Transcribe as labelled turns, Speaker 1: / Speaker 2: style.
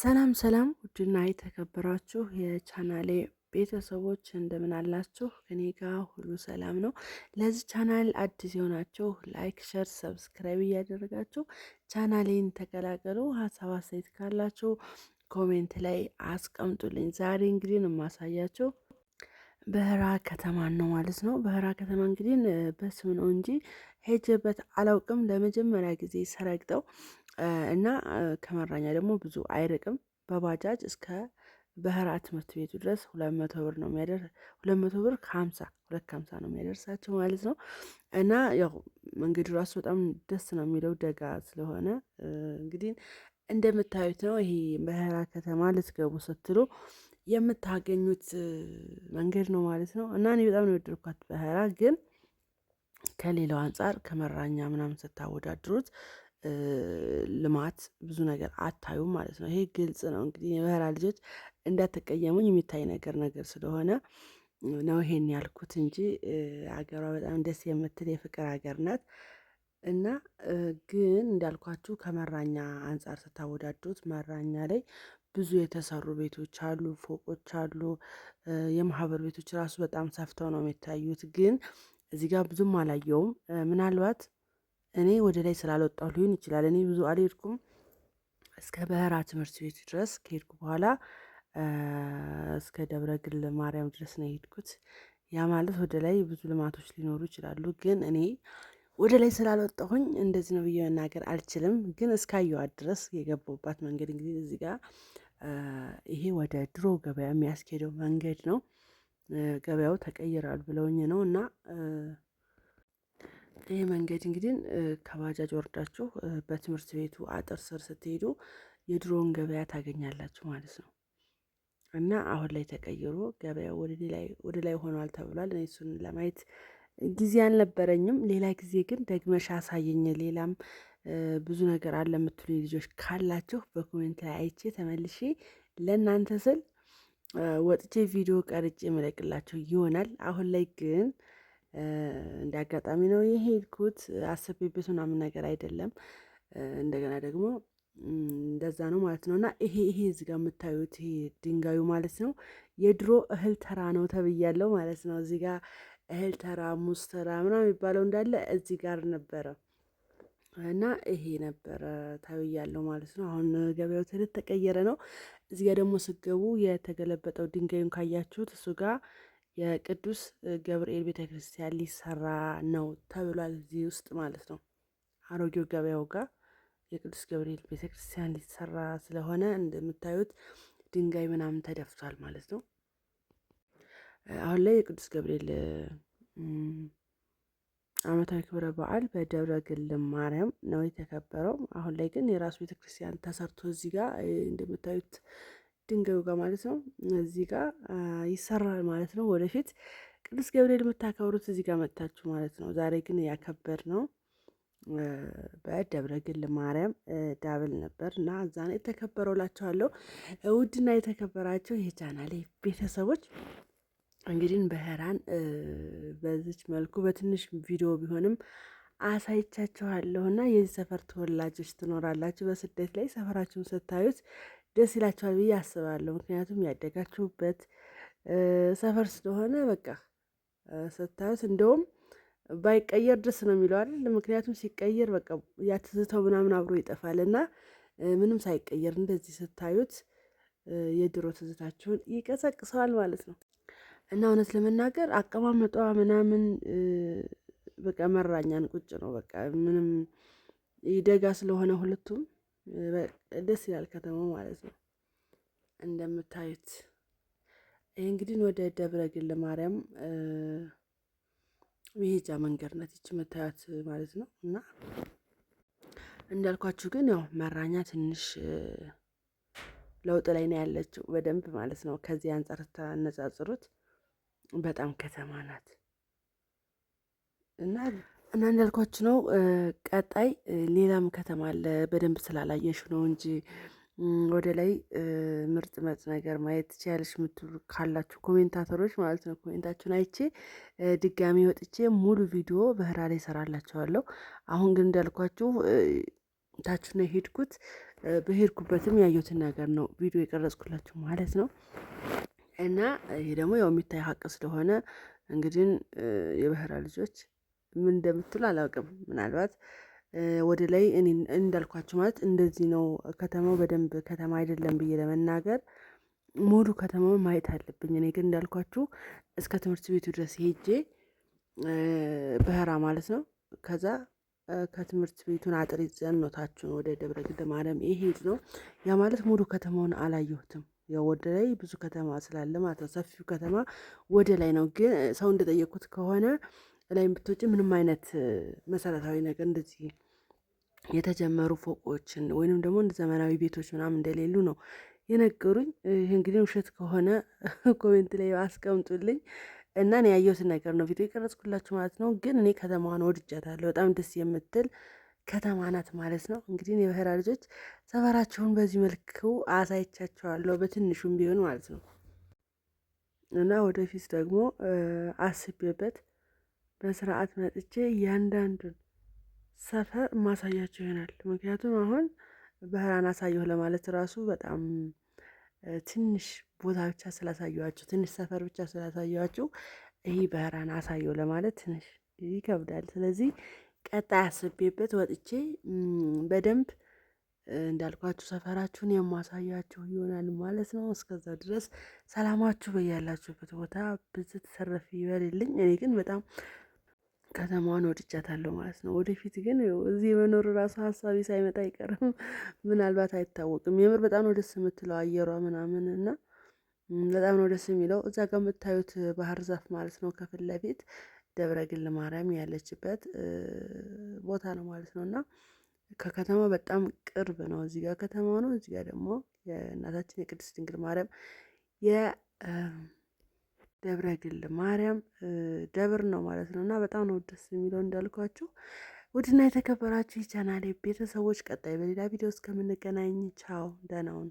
Speaker 1: ሰላም ሰላም ውድና የተከበራችሁ የቻናሌ ቤተሰቦች እንደምን አላችሁ? ከኔ ጋር ሁሉ ሰላም ነው። ለዚህ ቻናል አዲስ የሆናችሁ ላይክ፣ ሸር፣ ሰብስክራይብ እያደረጋችሁ ቻናሌን ተቀላቀሉ። ሀሳብ አስተያየት ካላችሁ ኮሜንት ላይ አስቀምጡልኝ። ዛሬ እንግዲህ የማሳያችሁ በህራ ከተማን ነው ማለት ነው። በህራ ከተማ እንግዲህ በስም ነው እንጂ ሄጀበት አላውቅም። ለመጀመሪያ ጊዜ ሰረግጠው እና ከመራኛ ደግሞ ብዙ አይርቅም። በባጃጅ እስከ በህራ ትምህርት ቤቱ ድረስ 200 ብር ነው የሚያደርስ 200 ብር ከ50 ነው የሚያደርሳቸው ማለት ነው። እና ያው መንገዱ ራሱ በጣም ደስ ነው የሚለው ደጋ ስለሆነ እንግዲህ እንደምታዩት ነው። ይሄ በህራ ከተማ ልትገቡ ስትሉ የምታገኙት መንገድ ነው ማለት ነው። እና እኔ በጣም ነው የወደድኳት። በህራ ግን ከሌላው አንጻር ከመራኛ ምናምን ስታወዳድሩት ልማት ብዙ ነገር አታዩም ማለት ነው። ይሄ ግልጽ ነው። እንግዲህ የበህራ ልጆች እንዳትቀየሙኝ የሚታይ ነገር ስለሆነ ነው ይሄን ያልኩት እንጂ ሀገሯ በጣም ደስ የምትል የፍቅር ሀገር ናት። እና ግን እንዳልኳችሁ ከመራኛ አንጻር ስታወዳድሩት መራኛ ላይ ብዙ የተሰሩ ቤቶች አሉ፣ ፎቆች አሉ። የማህበር ቤቶች ራሱ በጣም ሰፍተው ነው የሚታዩት። ግን እዚህ ጋር ብዙም አላየውም። ምናልባት እኔ ወደ ላይ ስላልወጣሁ ሊሆን ይችላል። እኔ ብዙ አልሄድኩም። እስከ በህራ ትምህርት ቤት ድረስ ከሄድኩ በኋላ እስከ ደብረ ግል ማርያም ድረስ ነው የሄድኩት። ያ ማለት ወደ ላይ ብዙ ልማቶች ሊኖሩ ይችላሉ። ግን እኔ ወደ ላይ ስላልወጣሁኝ እንደዚህ ነው ብዬ መናገር አልችልም። ግን እስካየዋት ድረስ የገባሁባት መንገድ እንግዲህ እዚህ ጋር ይሄ ወደ ድሮ ገበያ የሚያስኬደው መንገድ ነው። ገበያው ተቀይሯል ብለውኝ ነው። እና ይህ መንገድ እንግዲህ ከባጃጅ ወርዳችሁ በትምህርት ቤቱ አጥር ስር ስትሄዱ የድሮውን ገበያ ታገኛላችሁ ማለት ነው። እና አሁን ላይ ተቀይሮ ገበያው ወደ ላይ ሆኗል ተብሏል። እኔ እሱን ለማየት ጊዜ አልነበረኝም። ሌላ ጊዜ ግን ደግመሽ አሳየኝ፣ ሌላም ብዙ ነገር አለ የምትሉኝ ልጆች ካላችሁ በኮሜንት ላይ አይቼ ተመልሼ ለእናንተ ስል ወጥቼ ቪዲዮ ቀርጬ መለቅላችሁ ይሆናል። አሁን ላይ ግን እንደ አጋጣሚ ነው የሄድኩት። አስቤበት ምናምን ነገር አይደለም። እንደገና ደግሞ እንደዛ ነው ማለት ነው። እና ይሄ እዚህ ጋር የምታዩት ይሄ ድንጋዩ ማለት ነው የድሮ እህል ተራ ነው ተብያለሁ ማለት ነው። እዚህ ጋር እህል ተራ፣ ሙዝ ተራ ምናምን የሚባለው እንዳለ እዚህ ጋር ነበረ እና ይሄ ነበረ ተብያለሁ ማለት ነው። አሁን ገበያው ተቀየረ ነው። እዚህ ጋር ደግሞ ስገቡ የተገለበጠው ድንጋዩን ካያችሁት እሱ ጋር የቅዱስ ገብርኤል ቤተክርስቲያን ሊሰራ ነው ተብሏል እዚህ ውስጥ ማለት ነው። አሮጌው ገበያው ጋር የቅዱስ ገብርኤል ቤተክርስቲያን ሊሰራ ስለሆነ እንደምታዩት ድንጋይ ምናምን ተደፍቷል ማለት ነው። አሁን ላይ የቅዱስ ገብርኤል ዓመታዊ ክብረ በዓል በደብረ ግል ማርያም ነው የተከበረው። አሁን ላይ ግን የራሱ ቤተክርስቲያን ተሰርቶ እዚህ ጋር እንደምታዩት ድንጋዩ ጋር ማለት ነው እዚህ ጋር ይሰራል ማለት ነው። ወደፊት ቅዱስ ገብርኤል የምታከብሩት እዚህ ጋር መጥታችሁ ማለት ነው። ዛሬ ግን ያከበር ነው በደብረ ግል ማርያም ዳብል ነበር እና እዛ ነው የተከበረው እላችኋለሁ። ውድና የተከበራቸው የቻናሌ ቤተሰቦች እንግዲህ በህራን በዚች መልኩ በትንሽ ቪዲዮ ቢሆንም አሳይቻችኋለሁ። እና የዚህ ሰፈር ተወላጆች ትኖራላችሁ በስደት ላይ ሰፈራችሁን ስታዩት ደስ ይላችኋል ብዬ አስባለሁ። ምክንያቱም ያደጋችሁበት ሰፈር ስለሆነ በቃ ስታዩት እንደውም ባይቀየር ደስ ነው የሚለው አይደል? ምክንያቱም ሲቀየር በቃ ያትዝተው ምናምን አብሮ ይጠፋል እና ምንም ሳይቀየር እንደዚህ ስታዩት የድሮ ትዝታችሁን ይቀሰቅሰዋል ማለት ነው። እና እውነት ለመናገር አቀማመጧ ምናምን በቃ መራኛን ቁጭ ነው። በቃ ምንም ደጋ ስለሆነ ሁለቱም ደስ ይላል ከተማው ማለት ነው። እንደምታዩት ይህ እንግዲህ ወደ ደብረ ግል ማርያም መሄጃ መንገድ ናት ይቺ የምታዩት ማለት ነው። እና እንዳልኳችሁ ግን ያው መራኛ ትንሽ ለውጥ ላይ ነው ያለችው በደንብ ማለት ነው። ከዚህ አንጻር ታነጻጽሩት በጣም ከተማ ናት። እና እንዳልኳችሁ ነው። ቀጣይ ሌላም ከተማ አለ በደንብ ስላላየሽ ነው እንጂ ወደ ላይ ምርጥ ነገር ማየት ትችያለሽ የምትሉ ካላችሁ ኮሜንታተሮች ማለት ነው ኮሜንታችሁን አይቼ ድጋሚ ወጥቼ ሙሉ ቪዲዮ በህራ ላይ እሰራላችኋለሁ። አሁን ግን እንዳልኳችሁ ታች ነው የሄድኩት። በሄድኩበትም ያየሁትን ነገር ነው ቪዲዮ የቀረጽኩላችሁ ማለት ነው። እና ይሄ ደግሞ ያው የሚታይ ሀቅ ስለሆነ እንግዲህ የበህራ ልጆች ምን እንደምትሉ አላውቅም። ምናልባት ወደ ላይ እኔ እንዳልኳችሁ ማለት እንደዚህ ነው ከተማው በደንብ ከተማ አይደለም ብዬ ለመናገር ሙሉ ከተማውን ማየት አለብኝ። እኔ ግን እንዳልኳችሁ እስከ ትምህርት ቤቱ ድረስ ሄጄ በህራ ማለት ነው። ከዛ ከትምህርት ቤቱን አጥር ይዘን ነው ታችን ወደ ደብረ ግደ ማርያም የሄድ ነው። ያ ማለት ሙሉ ከተማውን አላየሁትም። ያው ወደ ላይ ብዙ ከተማ ስላለ ማለት ነው። ሰፊው ከተማ ወደ ላይ ነው። ግን ሰው እንደጠየኩት ከሆነ ላይም ብትወጪ ምንም አይነት መሰረታዊ ነገር እንደዚህ የተጀመሩ ፎቆችን ወይንም ደግሞ እንደ ዘመናዊ ቤቶች ምናምን እንደሌሉ ነው የነገሩኝ። ይህ እንግዲህ ውሸት ከሆነ ኮሜንት ላይ አስቀምጡልኝ። እና እኔ ያየሁትን ነገር ነው ቪዲዮ የቀረጽኩላችሁ ማለት ነው። ግን እኔ ከተማዋን ወድጃታለሁ። በጣም ደስ የምትል ከተማ ናት ማለት ነው። እንግዲህ የበህራ ልጆች ሰፈራቸውን በዚህ መልኩ አሳይቻቸዋለሁ በትንሹም ቢሆን ማለት ነው። እና ወደፊት ደግሞ አስቤበት በስርዓት መጥቼ እያንዳንዱን ሰፈር ማሳያቸው ይሆናል። ምክንያቱም አሁን በህራን አሳየሁ ለማለት ራሱ በጣም ትንሽ ቦታ ብቻ ስላሳየኋቸው ትንሽ ሰፈር ብቻ ስላሳየኋቸው ይህ በህራን አሳየው ለማለት ትንሽ ይከብዳል። ስለዚህ ቀጣይ አስቤበት ወጥቼ በደንብ እንዳልኳችሁ ሰፈራችሁን የማሳያችሁ ይሆናል ማለት ነው። እስከዛ ድረስ ሰላማችሁ በያላችሁበት ቦታ ብዙ ተሰረፍ ይበልልኝ። እኔ ግን በጣም ከተማዋን ወድጃታለሁ ማለት ነው። ወደፊት ግን እዚህ የመኖር ራሱ ሀሳቢ ሳይመጣ አይቀርም። ምናልባት አይታወቅም። የምር በጣም ነው ደስ የምትለው አየሯ ምናምን እና በጣም ነው ደስ የሚለው። እዛ ጋር የምታዩት ባህር ዛፍ ማለት ነው ከፊት ለፊት ደብረ ግል ማርያም ያለችበት ቦታ ነው ማለት ነው። እና ከከተማ በጣም ቅርብ ነው። እዚህ ጋር ከተማው ነው። እዚህ ጋር ደግሞ የእናታችን የቅድስት ድንግል ማርያም ደብረ ግል ማርያም ደብር ነው ማለት ነው። እና በጣም ነው ደስ የሚለው እንዳልኳችሁ። ውድና የተከበራችሁ የቻናሌ ቤተሰቦች ቀጣይ በሌላ ቪዲዮ እስከምንገናኝ ቻው፣ ደህና ሁኑ።